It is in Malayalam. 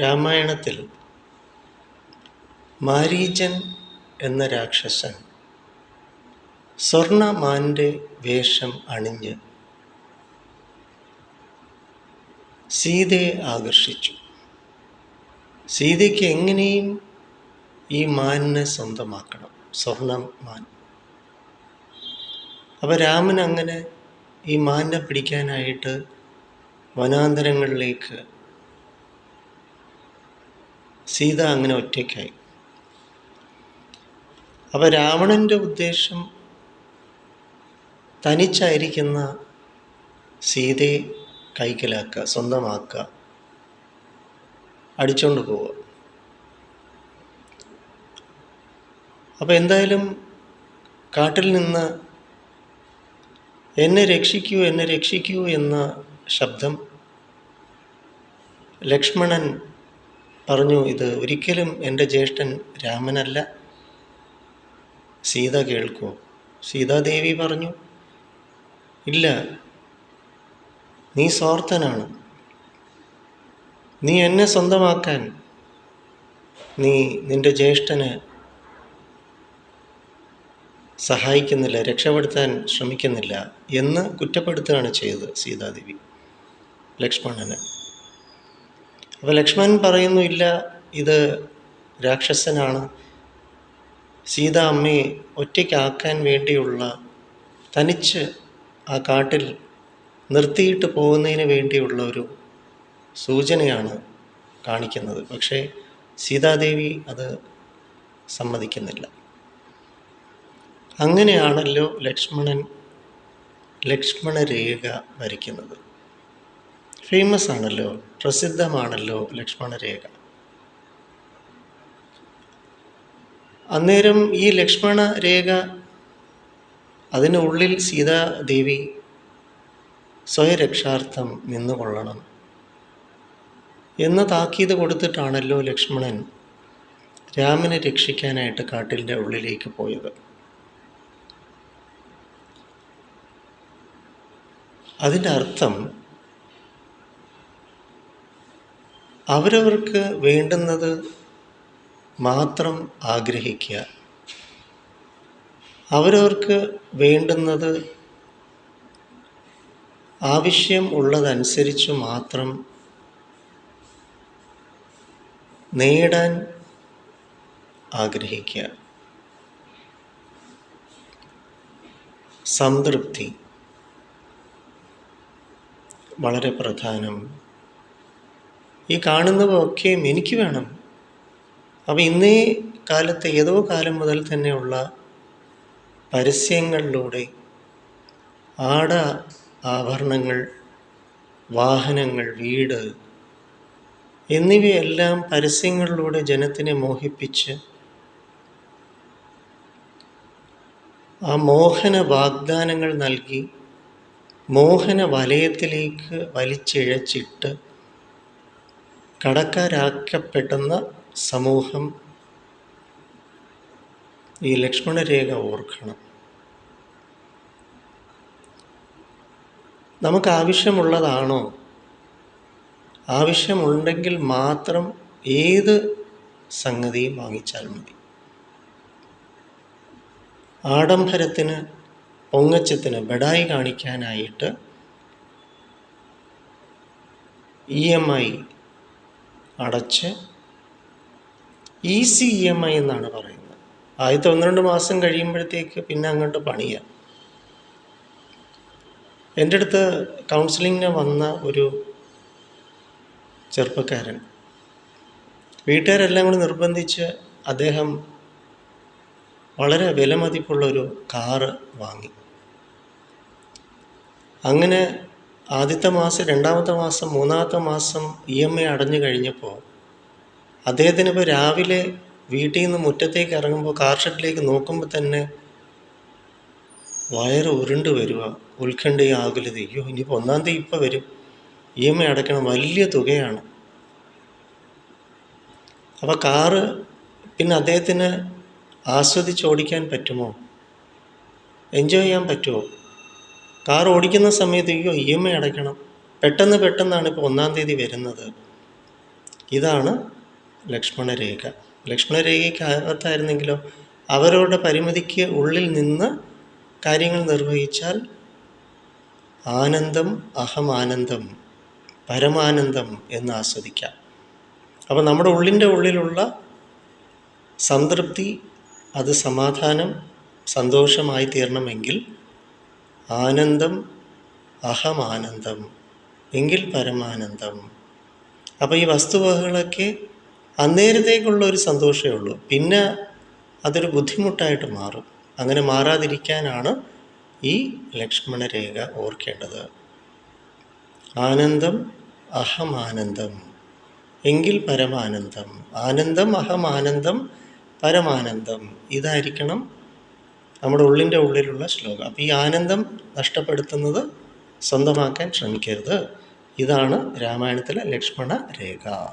രാമായണത്തിൽ മാരീചൻ എന്ന രാക്ഷസൻ സ്വർണമാൻ്റെ വേഷം അണിഞ്ഞ് സീതയെ ആകർഷിച്ചു. സീതയ്ക്ക് എങ്ങനെയും ഈ മാനിനെ സ്വന്തമാക്കണം, സ്വർണമാൻ. അപ്പോൾ രാമൻ അങ്ങനെ ഈ മാനിനെ പിടിക്കാനായിട്ട് വനാന്തരങ്ങളിലേക്ക് സീത അങ്ങനെ ഒറ്റയ്ക്കായി. അപ്പോൾ രാവണൻ്റെ ഉദ്ദേശം തനിച്ചായിരിക്കുന്ന സീതയെ കൈക്കലാക്കുക, സ്വന്തമാക്കുക, അടിച്ചുകൊണ്ട് പോവുക. അപ്പോൾ എന്തായാലും കാട്ടിൽ നിന്ന് എന്നെ രക്ഷിക്കൂ, എന്നെ രക്ഷിക്കൂ എന്ന ശബ്ദം ലക്ഷ്മണൻ പറഞ്ഞു, ഇത് ഒരിക്കലും എൻ്റെ ജ്യേഷ്ഠൻ രാമനല്ല, സീത കേൾക്കൂ. സീതാദേവി പറഞ്ഞു, ഇല്ല, നീ സ്വാർത്ഥനാണ്, നീ എന്നെ സ്വന്തമാക്കാൻ നീ നിൻ്റെ ജ്യേഷ്ഠനെ സഹായിക്കുന്നില്ല, രക്ഷപ്പെടുത്താൻ ശ്രമിക്കുന്നില്ല എന്ന് കുറ്റപ്പെടുത്തുകയാണ് ചെയ്തത് സീതാദേവി ലക്ഷ്മണന്. അപ്പോൾ ലക്ഷ്മണൻ പറയുന്നു, ഇല്ല, ഇത് രാക്ഷസനാണ്, സീത അമ്മയെ ഒറ്റയ്ക്കാക്കാൻ വേണ്ടിയുള്ള, തനിച്ച് ആ കാട്ടിൽ നിർത്തിയിട്ട് പോകുന്നതിന് വേണ്ടിയുള്ള ഒരു സൂചനയാണ് കാണിക്കുന്നത്. പക്ഷേ സീതാദേവി അത് സമ്മതിക്കുന്നില്ല. അങ്ങനെയാണല്ലോ ലക്ഷ്മണൻ ലക്ഷ്മണരേഖ വരയ്ക്കുന്നത്. ഫേമസ് ആണല്ലോ, പ്രസിദ്ധമാണല്ലോ ലക്ഷ്മണരേഖ. അന്നേരം ഈ ലക്ഷ്മണരേഖ, അതിനുള്ളിൽ സീതാദേവി സ്വയരക്ഷാർത്ഥം നിന്നുകൊള്ളണം എന്ന താക്കീത് കൊടുത്തിട്ടാണല്ലോ ലക്ഷ്മണൻ രാമനെ രക്ഷിക്കാനായിട്ട് കാട്ടിൻ്റെ ഉള്ളിലേക്ക് പോയത്. അതിൻ്റെ അർത്ഥം അവരവർക്ക് വേണ്ടുന്നത് മാത്രം ആഗ്രഹിക്കുക, അവരവർക്ക് വേണ്ടുന്നത് ആവശ്യം ഉള്ളതനുസരിച്ച് മാത്രം നേടാൻ ആഗ്രഹിക്കുക. സംതൃപ്തി വളരെ പ്രധാനം. ഈ കാണുന്നതൊക്കെയും എനിക്ക് വേണം. അപ്പോൾ ഇന്നേ കാലത്ത്, ഏതോ കാലം മുതൽ തന്നെയുള്ള പരസ്യങ്ങളിലൂടെ ആഭരണങ്ങൾ, വാഹനങ്ങൾ, വീട് എന്നിവയെല്ലാം പരസ്യങ്ങളിലൂടെ ജനത്തിനെ മോഹിപ്പിച്ച് ആ മോഹന വാഗ്ദാനങ്ങൾ നൽകി മോഹന വലയത്തിലേക്ക് വലിച്ചിഴച്ചിട്ട് കടക്കാരാക്കപ്പെടുന്ന സമൂഹം ഈ ലക്ഷ്മണരേഖ ഓർക്കണം. നമുക്ക് ആവശ്യമുള്ളതാണോ? ആവശ്യമുണ്ടെങ്കിൽ മാത്രം ഏത് സംഗതിയും വാങ്ങിച്ചാൽ മതി. ആഡംബരത്തിന്, പൊങ്ങച്ചത്തിന്, ബഡായി കാണിക്കാനായിട്ട് EMI അടച്ച്, ഈസി EMI എന്നാണ് പറയുന്നത്. ആദ്യത്തെ 1-2 മാസം കഴിയുമ്പോഴത്തേക്ക് പിന്നെ അങ്ങോട്ട് പണിയാം. എൻ്റെ അടുത്ത് കൗൺസിലിങ്ങിന് വന്ന ഒരു ചെറുപ്പക്കാരൻ, വീട്ടുകാരെല്ലാം കൂടി നിർബന്ധിച്ച് അദ്ദേഹം വളരെ വിലമതിപ്പുള്ളൊരു കാറ് വാങ്ങി. അങ്ങനെ ആദ്യത്തെ മാസം, 2-ാമത്തെ മാസം, 3-ാമത്തെ മാസം EMI അടഞ്ഞു കഴിഞ്ഞപ്പോൾ അദ്ദേഹത്തിന് ഇപ്പോൾ രാവിലെ വീട്ടിൽ നിന്ന് മുറ്റത്തേക്ക് ഇറങ്ങുമ്പോൾ, കാർ ഷെഡിലേക്ക് നോക്കുമ്പോൾ തന്നെ വയറ് ഉരുണ്ട് വരിക, ഉത്കണ്ഠയും ആകുലത. അയ്യോ, ഇനിയിപ്പോൾ 1-ാം തീയതി ഇപ്പോൾ വരും, EMI അടയ്ക്കണം, വലിയ തുകയാണ്. അപ്പോൾ കാറ് പിന്നെ അദ്ദേഹത്തിന് ആസ്വദിച്ച് ഓടിക്കാൻ പറ്റുമോ? എൻജോയ് ചെയ്യാൻ പറ്റുമോ? കാർ ഓടിക്കുന്ന സമയത്ത് അയ്യോ EMI അടയ്ക്കണം, പെട്ടെന്നാണ് ഇപ്പോൾ 1-ാം തീയതി വരുന്നത്. ഇതാണ് ലക്ഷ്മണരേഖ. ലക്ഷ്മണരേഖയ്ക്കകത്തായിരുന്നെങ്കിലോ അവരവരുടെ പരിമിതിക്ക് ഉള്ളിൽ നിന്ന് കാര്യങ്ങൾ നിർവഹിച്ചാൽ ആനന്ദം, അഹമാനന്ദം, പരമാനന്ദം എന്ന് ആസ്വദിക്കാം. അപ്പം നമ്മുടെ ഉള്ളിലുള്ള സംതൃപ്തി, അത് സമാധാനം, സന്തോഷമായി തീരണമെങ്കിൽ ആനന്ദം, അഹമാനന്ദം, എങ്കിൽ പരമാനന്ദം. അപ്പോൾ ഈ വസ്തുവകകളൊക്കെ അന്നേരത്തേക്കുള്ള ഒരു സന്തോഷമേ ഉള്ളൂ, പിന്നെ അതൊരു ബുദ്ധിമുട്ടായിട്ട് മാറും. അങ്ങനെ മാറാതിരിക്കാനാണ് ഈ ലക്ഷ്മണരേഖ ഓർക്കേണ്ടത്. ആനന്ദം, അഹമാനന്ദം, എങ്കിൽ പരമാനന്ദം. ആനന്ദം, അഹമാനന്ദം, പരമാനന്ദം, ഇതായിരിക്കണം നമ്മുടെ ഉള്ളിലുള്ള ശ്ലോകം. അപ്പോൾ ഈ ആനന്ദം നഷ്ടപ്പെടുത്തുന്നത് സ്വന്തമാക്കാൻ ശ്രമിക്കരുത്. ഇതാണ് രാമായണത്തിലെ ലക്ഷ്മണ രേഖ.